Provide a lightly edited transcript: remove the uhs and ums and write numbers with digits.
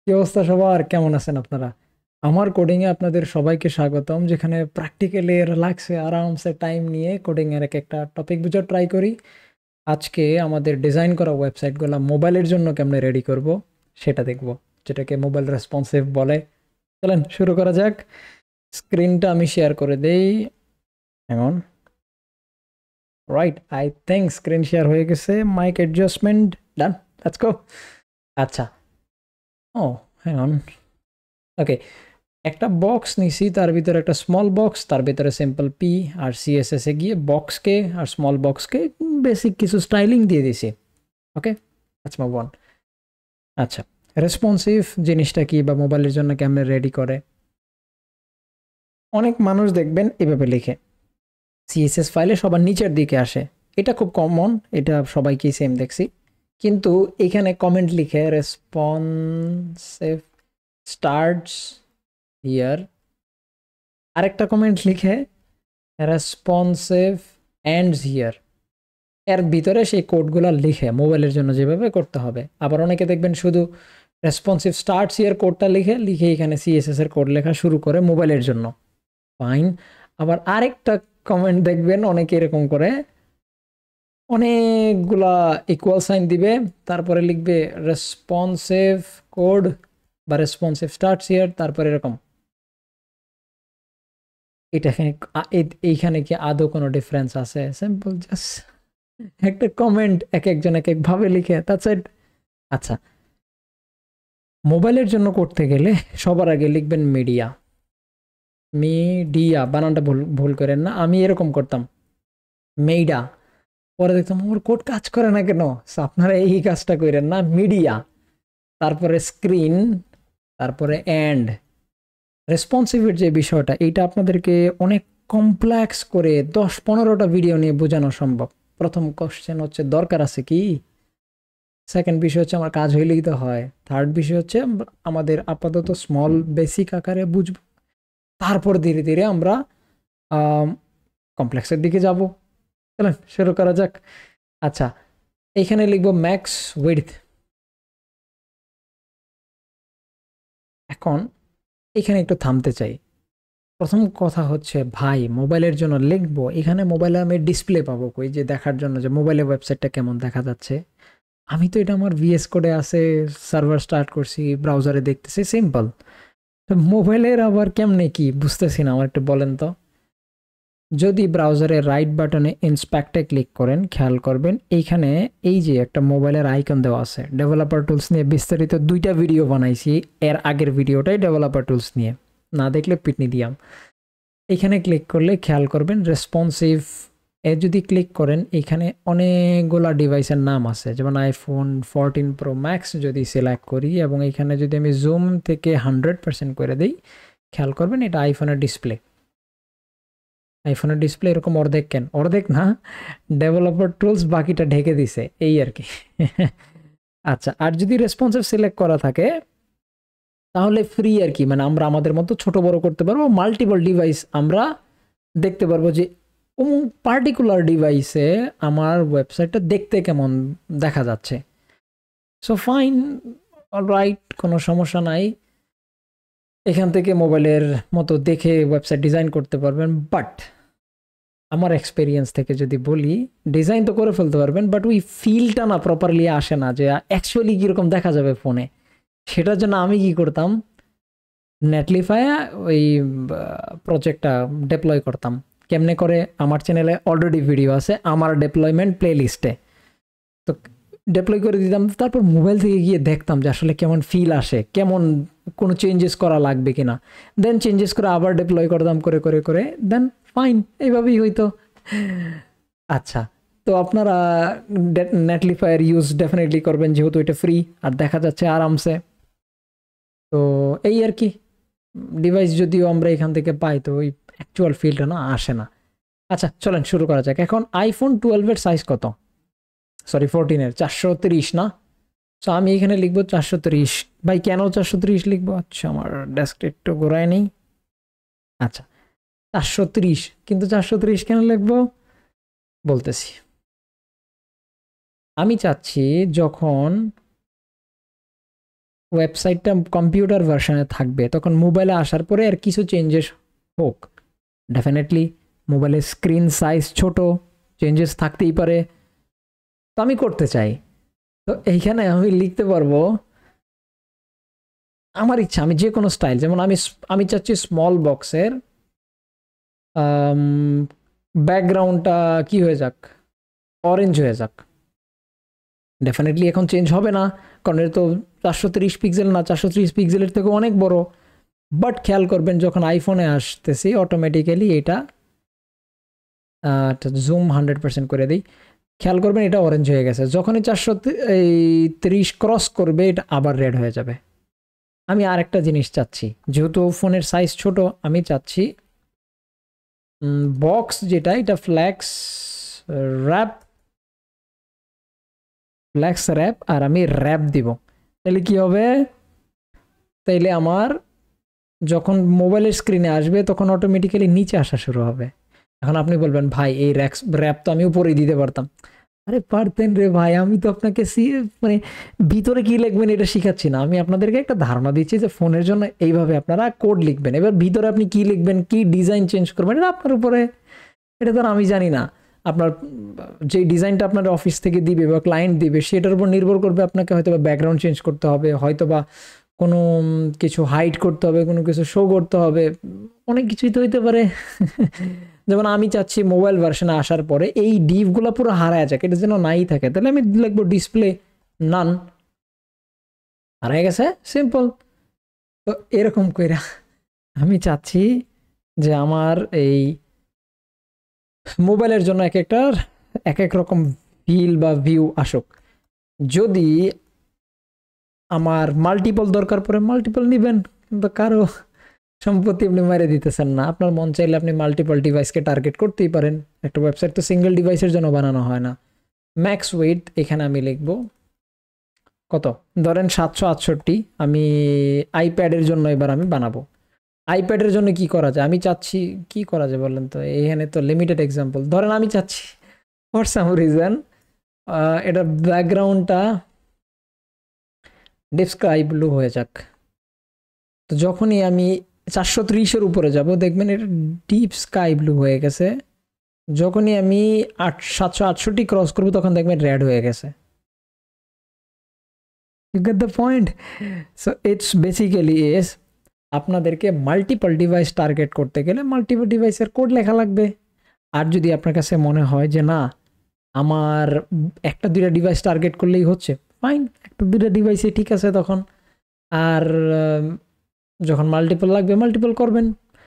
কি অবস্থা সবার? কেমন আছেন আপনারা? আমার কোডিং এ আপনাদের সবাইকে স্বাগতম, যেখানে প্র্যাকটিক্যালি রিল্যাক্সে আরামসে টাইম নিয়ে কোডিং এর এক একটা টপিক বুঝে ট্রাই করি। আজকে আমাদের ডিজাইন করা ওয়েবসাইটগুলো মোবাইলের জন্য কেমনে রেডি করব সেটা দেখব, যেটাকে মোবাইল রেসপন্সিভ বলে। চলেন শুরু করা যাক। স্ক্রিনটা আমি শেয়ার করে দেই। এখন right, I think screen share হয়ে গেছে। Mic adjustment done. Let's go. আচ্ছা। ও, হ্যাং অন। ওকে, একটা বক্স নিছি, তার ভিতরে একটা স্মল বক্স, তার ভিতরে সিম্পল পি আর সিএসএস এ গিয়ে বক্সকে আর স্মল বক্সকে বেসিক কিছু স্টাইলিং দিয়ে দিছি। ওকে, লেটস মুভ অন। আচ্ছা, রেসপন্সিভ জিনিসটা কি বা মোবাইলের জন্য কেমনে রেডি করে? অনেক মানুষ দেখবেন এভাবে লিখে, সিএসএস ফাইলে সবার নিচের দিকে আসে। এটা খুব কমন, এটা সবাইকেই সেম দেখছি। কিন্তু এখানে কমেন্ট লিখে রেসপন্সিভ স্টার্টস হিয়ার, আরেকটা কমেন্ট লিখে রেসপন্সিভ এন্ডস হিয়ার। এর ভিতরে সেই কোডগুলো লিখে মোবাইলের জন্য যেভাবে করতে হবে। আবার অনেকে দেখবেন শুধু রেসপন্সিভ স্টার্টস হিয়ার কোডটা লিখে লিখে এখানে সিএসএস এর কোড লেখা শুরু করে মোবাইলের জন্য। ফাইন। আবার আরেকটা কমেন্ট দেখবেন অনেকে এরকম করে, অনেকগুলা ইকুয়াল সাইন দিবে, তারপরে লিখবে রেসপন্সিভ কোড বা রেসপন্সিভ স্টার্টস হিয়ার, তারপরে এরকম। এটা এইখানে কি আদৌ কোনো ডিফারেন্স আছে? সিম্পল জাস্ট একটা কমেন্ট এক একজন এক এক ভাবে লিখে, দ্যাটস ইট। আচ্ছা, মোবাইলের জন্য করতে গেলে সবার আগে লিখবেন মিডিয়া। মিডিয়া বানানটা ভুল ভুল করেন না, আমি এরকম করতাম মেইডা। পরে দেখতাম আমার কোড কাজ করে না কেন। So, আপনারা এই কাজটা করেন না, মিডিয়া, তারপরে স্ক্রিন, তারপরে এন্ড। রেসপন্সিভের যে বিষয়টা, এইটা আপনাদেরকে অনেক কমপ্লেক্স করে 10-15টা ভিডিও নিয়ে বোঝানো সম্ভব। প্রথম কোশ্চেন হচ্ছে দরকার আছে কি, সেকেন্ড বিষয় হচ্ছে আমার কাজ হইলেই তো হয়, থার্ড বিষয় হচ্ছে আমাদের আপাতত স্মল বেসিক আকারে বুঝবো, তারপর ধীরে ধীরে আমরা কমপ্লেক্সের দিকে যাব। চলেন শুরু করা যাক। আচ্ছা, এইখানে লিখবো ম্যাক্স উইডথ। এখন এখানে একটু থামতে চাই। প্রথম কথা হচ্ছে ভাই, মোবাইলের জন্য লিখবো, এখানে মোবাইলে আমি ডিসপ্লে পাবো কই যে দেখার জন্য যে মোবাইলে ওয়েবসাইটটা কেমন দেখা যাচ্ছে? আমি তো এটা আমার ভিএস কোডে আছে, সার্ভার স্টার্ট করছি, ব্রাউজারে দেখতেছি, সিম্পল। তো মোবাইলের আবার কেমনে কি বুঝতেছি না, আমার একটু বলেন তো। যদি ব্রাউজারে রাইট বাটনে ইন্সপেক্টে ক্লিক করেন, খেয়াল করবেন এইখানে এই যে একটা মোবাইলের আইকন দেওয়া আছে। ডেভেলপার টুলস নিয়ে বিস্তারিত 2টা ভিডিও বানাইছি, এর আগের ভিডিওটাই ডেভেলপার টুলস নিয়ে, না দেখলে পিটনি দিয়াম। এখানে ক্লিক করলে খেয়াল করবেন রেসপন্সিভ এ যদি ক্লিক করেন, এখানে অনেকগুলা ডিভাইসের নাম আছে, যেমন আইফোন 14 প্রো ম্যাক্স যদি সিলেক্ট করি এবং এখানে যদি আমি জুম থেকে 100% করে দিই, খেয়াল করবেন এটা আইফোনের ডিসপ্লে। আইফোনের ডিসপ্লে এরকম অর্ধেক, কেন অর্ধেক না, ডেভেলপার টুলস বাকিটা ঢেকে দিছে এই আর কি। আচ্ছা, আর যদি রেসপন্সিভ সিলেক্ট করা থাকে তাহলে ফ্রি আর কি, মানে আমরা আমাদের মতো ছোট বড় করতে পারবো, মাল্টিপল ডিভাইস আমরা দেখতে পারবো যে পার্টিকুলার ডিভাইসে আমার ওয়েবসাইটটা দেখতে কেমন দেখা যাচ্ছে। সো ফাইন, অলরাইট, কোনো সমস্যা নাই। এখান থেকে মোবাইলের মতো দেখে ওয়েবসাইট ডিজাইন করতে পারবেন। বাট আমার এক্সপেরিয়েন্স থেকে যদি বলি, ডিজাইন তো করে ফেলতে পারবেন, বাট ওই ফিলটা না প্রপারলি আসে না যে অ্যাকচুয়ালি কীরকম দেখা যাবে ফোনে। সেটার জন্য আমি কি করতাম, নেটলিফায়ে ওই প্রজেক্টটা ডেপ্লয় করতাম। কেমনে করে, আমার চ্যানেলে অলরেডি ভিডিও আছে আমার ডেপ্লয়মেন্ট প্লে লিস্টে, তো ডেপ্লয় করে দিতাম। তারপর মোবাইল থেকে গিয়ে দেখতাম যে আসলে কেমন ফিল আসে, কেমন কোনো চেঞ্জেস করা লাগবে কিনা, দেন চেঞ্জেস করে আবার ডেপ্লয় করতাম, করে করে করে দেন ফাইন, এইভাবেই হইতো। আচ্ছা, তো আপনারা নেটলিফায়ার ইউজ ডেফিনেটলি করবেন, যেহেতু এটা ফ্রি আর দেখা যাচ্ছে আরামসে। তো এই আর কি, ডিভাইস যদিও আমরা এখান থেকে পাই, তো ওই অ্যাকচুয়াল ফিলটা না আসে না। আচ্ছা চলেন শুরু করা যাক। এখন আইফোন 12-এর সাইজ কত? সরি 14-এর 430 না? সো আমি এখানে লিখবো 430। ভাই কেন 430 লিখবো? আচ্ছা, আমার ডেস্কটা একটু ঘোরায় নেই। আচ্ছা, 430, কিন্তু 430 কেন লিখবো বলতেছি। আমি চাচ্ছি যখন ওয়েবসাইটটা কম্পিউটার ভার্সনে থাকবে, তখন মোবাইলে আসার পরে আর কিছু চেঞ্জেস হোক, ডেফিনেটলি মোবাইলের স্ক্রিন সাইজ ছোট, চেঞ্জেস থাকতেই পারে, তো আমি করতে চাই। তো এইখানে আমি লিখতে পারবো আমার ইচ্ছা, আমি যে কোনো স্টাইল, যেমন আমি চাচ্ছি স্মল বক্সের ব্যাকগ্রাউন্ডটা কি হয়ে যাক, অরেঞ্জ হয়ে যাক। ডেফিনেটলি এখন চেঞ্জ হবে না, কারণ এটা তো 430 পিক্সেল না, 430 পিক্সেলের থেকে অনেক বড়। বাট খেয়াল করবেন যখন আইফোনে আসতেছি অটোমেটিক্যালি এটা জুম 100% করে দিই, খেয়াল করবেন এটা অরেঞ্জ হয়ে গেছে। যখনই 430 ক্রস করবে এটা আবার রেড হয়ে যাবে। আমি আর একটা জিনিস চাচ্ছি, যেহেতু ফোনের সাইজ ছোট, আমি চাচ্ছি বক্স যেটা এটা ফ্ল্যাক্স র্যাপ, আর আমি র্যাপ দিব। তাহলে কি হবে, তাইলে আমার যখন মোবাইলের স্ক্রিনে আসবে তখন অটোমেটিক্যালি নিচে আসা শুরু হবে। এখন আপনি বলবেন ভাই এই র্যাপ তো আমি উপরেই দিতে পারতাম। আরে পারতেন রে ভাই, আমি তো আপনাকে মানে ভিতরে কি লিখবেন এটা শিখাচ্ছি না, আমি আপনাদেরকে একটা ধারণা দিচ্ছি যে ফোনের জন্য এইভাবে আপনারা কোড লিখবেন। এবার ভিতরে আপনি কি লিখবেন, কি ডিজাইন চেঞ্জ করবেন, এটা আপনার উপরে, এটা তো আমি জানি না। আপনার যে ডিজাইনটা আপনার অফিস থেকে দিবে বা ক্লায়েন্ট দিবে সেটার উপর নির্ভর করবে, আপনাকে হয়তো বা ব্যাকগ্রাউন্ড চেঞ্জ করতে হবে, হয়তো বা কোনো কিছু হাইড করতে হবে, কোনো কিছু শো করতে হবে, অনেক কিছুই তো হইতে পারে। যেমন আমি চাচ্ছি মোবাইল ভার্সনে আসার পরে এই ডিপগুলো পুরো হারায় যাক, এটা যেন নাই থাকে, তাহলে আমি লিখবো ডিসপ্লে নান, হারায় গেছে, সিম্পল। তো এরকম কইরা আমি চাচ্ছি যে আমার এই মোবাইলের জন্য এক এক রকম ফিল বা ভিউ আসুক। যদি আমার মাল্টিপল দরকার পড়ে মাল্টিপল নিবেন, কিন্তু কারো সম্পত্তি আপনি মেরে দিতেছেন না। আপনার মন চাইলে আপনি মাল্টিপল ডিভাইসকে টার্গেট করতেই পারেন, একটা ওয়েবসাইট তো সিঙ্গেল ডিভাইসের জন্য বানানো হয় না। ম্যাক্স ওয়েট এখানে আমি লিখব কত, ধরেন 768, আমি আইপ্যাডের জন্য এবার আমি বানাবো। আইপ্যাডের জন্য কি করা যায়, আমি চাচ্ছি কি করা যায় বলেন তো, এখানে তো লিমিটেড এক্সাম্পল। ধরেন আমি চাচ্ছি ফর সাম রিজন এটা ব্যাকগ্রাউন্ডটা ডিপ স্কাই ব্লু হয়ে যাক। তো যখনই আমি 430-এর উপরে যাব দেখবেন এটা ডিপ স্কাই ব্লু হয়ে গেছে। যখনই আমি 768 ক্রস করবো তখন দেখবেন রেড হয়ে গেছে। You get the point? So it's basically is আপনাদেরকে মাল্টিপল ডিভাইস টার্গেট করতে গেলে মাল্টিপল ডিভাইসের কোড লেখা লাগবে। আর যদি আপনার কাছে মনে হয় যে না আমার একটা দুইটা ডিভাইস টার্গেট করলেই হচ্ছে, ফাইন, একটা দুইটা ডিভাইসে ঠিক আছে তখন। আর যখন মাল্টিপল লাগবে মাল্টিপল করবেন।